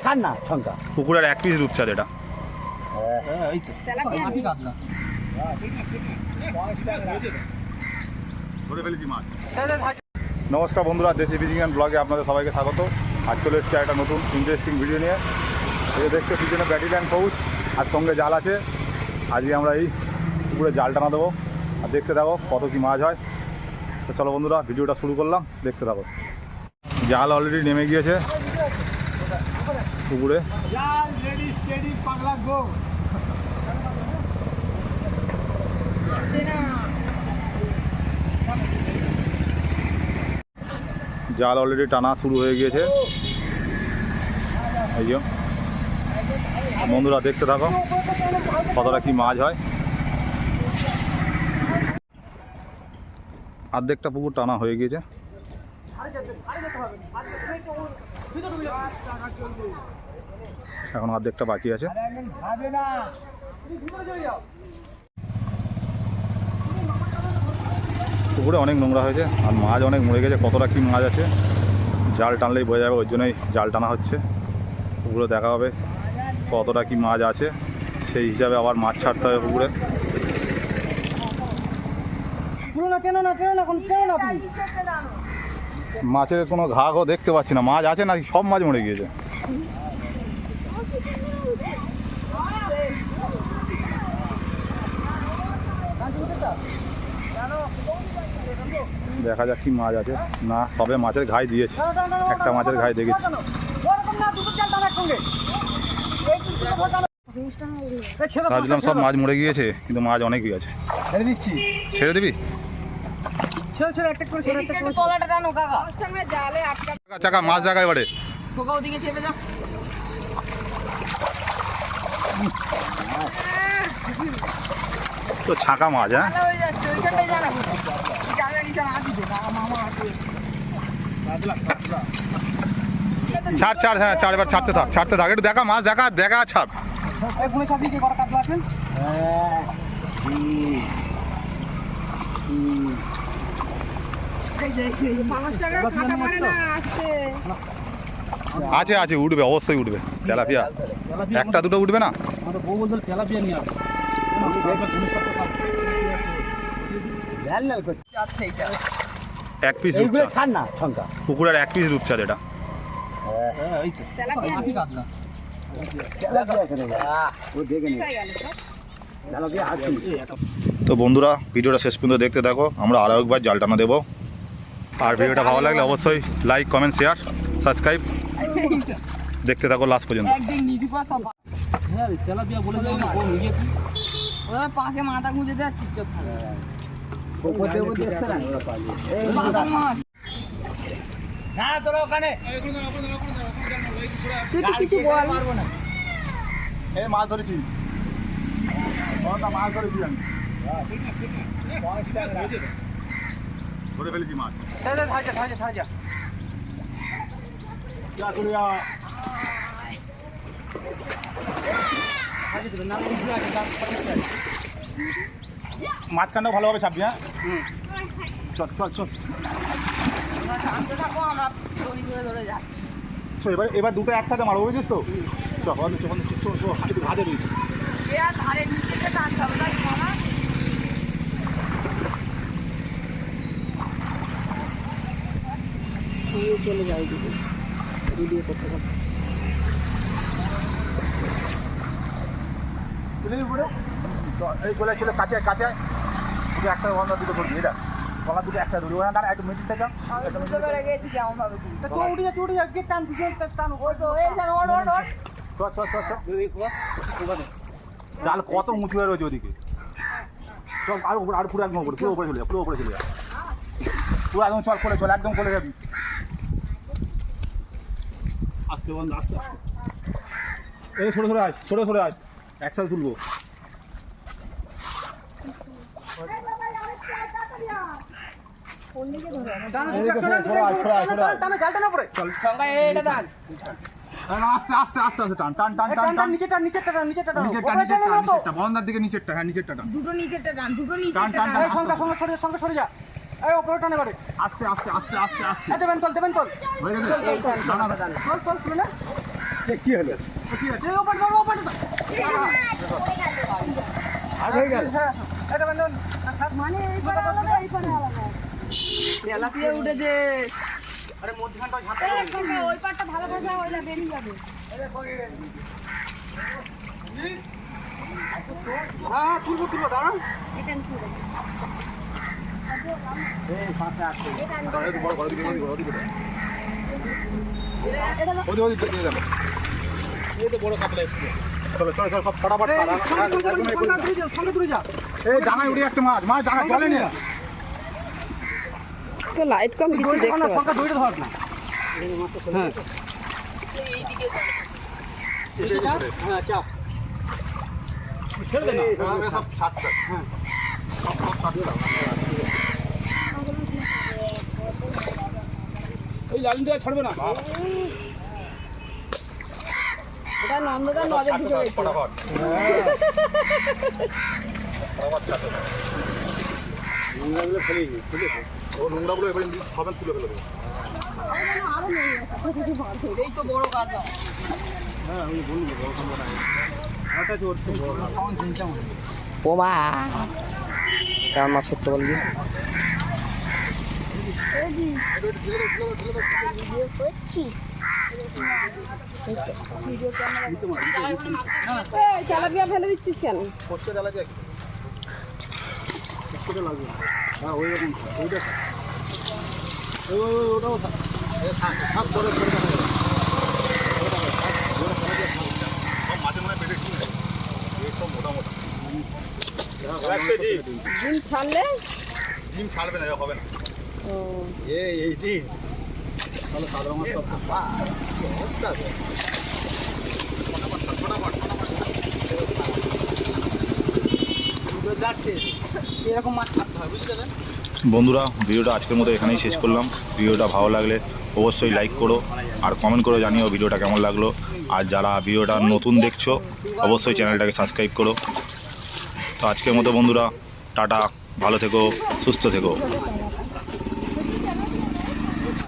ছাড় না শঙ্কা পুকুরের এক পিস রূপচাঁদ এটা। ধরে ফেলেছি মাছ। নমস্কার বন্ধুরা, দেশি ফিশিং অ্যান্ড ব্লগে আপনাদের সবাইকে স্বাগত। আজ চলে এসেছি একটা নতুন ইন্টারেস্টিং ভিডিও নিয়ে। এই দেখতে পিছনে ব্যাটিল্যান্ড পৌঁছ আর সঙ্গে জাল আছে। আজকে আমরা এই পুকুরে জাল টানা দেবো আর দেখতে থাকো কত কি মাছ হয়। তো চলো বন্ধুরা, ভিডিওটা শুরু করলাম, দেখতে থাকো। জাল অলরেডি নেমে গিয়েছে পুকুরে। জাল অলরেডি টানা শুরু হয়ে গিয়েছে। এই যে বন্ধুরা দেখতে থাকো কতটা কি মাছ হয়। অর্ধেকটা পুকুর টানা হয়ে গিয়েছে। এখন অর্ধেকটা বাকি আছে। পুকুরে অনেক নোংরা হয়েছে আর মাছ অনেক মরে গেছে। কতটা কি মাছ আছে জাল টানলেই বোঝা যাবে, ওই জন্যই জাল টানা হচ্ছে। পুকুরে দেখা হবে কতটা কি মাছ আছে, সেই হিসাবে আবার মাছ ছাড়তে হবে পুকুরে। মাছের কোনো ঘাঘও দেখতে পাচ্ছি না। মাছ আছে নাকি সব মাছ মরে গিয়েছে? দেখা যাক কি মাছ আছে। না, সবে মাছের ঘাই দিয়েছে, একটা মাছের ঘাই দেখেছি। ভাবছিলাম সব মাছ মরে গিয়েছে, কিন্তু মাছ অনেকই আছে। ছেড়ে দিচ্ছি। ছেড়ে দিবি? চাকা মাছ দেখা এবারে। তো ছাকা মাছ। হ্যাঁ, ছাড় ছাড়। হ্যাঁ ছাড়, এবার ছাড়তে থাক, ছাড়তে থাক। একটু দেখা মাছ, দেখা দেখা ছাড়। আছে আছে, উঠবে, অবশ্যই উঠবে। তেলাপিয়া একটা দুটো উঠবে না? এক পিস ছাড় না শঙ্কা, পুকুরের এক পিস রূপচাঁদ এটা। তো বন্ধুরা, ভিডিওটা শেষ পর্যন্ত দেখতে থাকো। আমরা আরও একবার জাল টানা দেবো। আর ভিডিওটা ভালো লাগলে অবশ্যই লাইক, কমেন্ট, শেয়ার, সাবস্ক্রাইব দেখতে থাকো লাস্ট পর্যন্ত। পাকে মাথা গুঁজে দেয়, চুপচাপ কিছু পারবো না। এই মাছ ধরেছি, মাছ ধরেছি আমি, ধরে ফেলেছি মাছ। মাঝখানটাও ভালোভাবে ছাপবি। হ্যাঁ, চল চল চল। এবার দুটো একসাথে মারো, বুঝেছিস তো? চল ঘাটে রয়েছে। চলে যাই ভিডিও করতে করতে। এই গোলা ছিল কাছে কাছে, শুধু একসাথে বন্ধ দুটো করবি। এটা গলা দুটো একসাথে ধরবি। ওখানে একটু মিডিল থেকে জাল কত উঁচু হয়ে রয়েছে ওদিকে। চল আর উপরে, আর পুরো একদম উপরে, পুরো উপরে চলে যা, পুরো উপরে চলে যা, পুরো একদম চল করে চল, একদম করে যাবি। আস্তে বন্ধ, আস্তে আস্তে। এই সরে সরে আয়, সরে সরে আয়, একসাথে তুলবো। আস্তে আস্তে আস্তে আস্তে টান টান টান টান টান। নিচেরটা নিচেরটা টান, নিচেরটা টান, নিচেরটা বন্দার দিকে নিচেরটা। হ্যাঁ নিচেরটা টান, দুটো নিচেরটা টান, দুটো নিচেরটা টান টান। সঙ্গে সঙ্গে সরে, সঙ্গে সরে যা। এই উপরে টানে করে আস্তে আস্তে আস্তে আস্তে আস্তে। দেবেন চল, দেবেন চল, হয়ে গেছে। চল চল চল না, কি হলো তেলাপিয়া উঠেছে। ডাঙায় উঠে যাচ্ছে মাছ, মাছ ডাঙা চলে নিয়ে তো লাইট কম কিছু দেখতে পাচ্ছি। ওই লাইনটা ছাড়বে না। এটা নন্দদার নজর ঢুকে গেছে। ফটাফট ও নোংরাগুলো এবারে সবাই তুলে ফেলে দেবো। এই তো বড় কাজ। ওমা কেমন মাছ করতে বলবি তেলাপিয়া ফেলে দিচ্ছিস কেন? ফসকে জ্বালা দিয়ে মাঝে মনে পেটে সব মোটা মোটা ডিম ছাড়লে ডিম ছাড়বে না, হবে না। ও এই ডিম তাহলে সাধারণ মাছ অবস্থা আছে। এরকম মাছ খাতে হয়, বুঝতে পারলেন? বন্ধুরা, ভিডিওটা আজকের মতো এখানেই শেষ করলাম। ভিডিওটা ভালো লাগলে অবশ্যই লাইক করো আর কমেন্ট করে জানিও ভিডিওটা কেমন লাগলো। আর যারা ভিডিওটা নতুন দেখছো অবশ্যই চ্যানেলটাকে সাবস্ক্রাইব করো। তো আজকের মতো বন্ধুরা টাটা, ভালো থেকো, সুস্থ থেকো।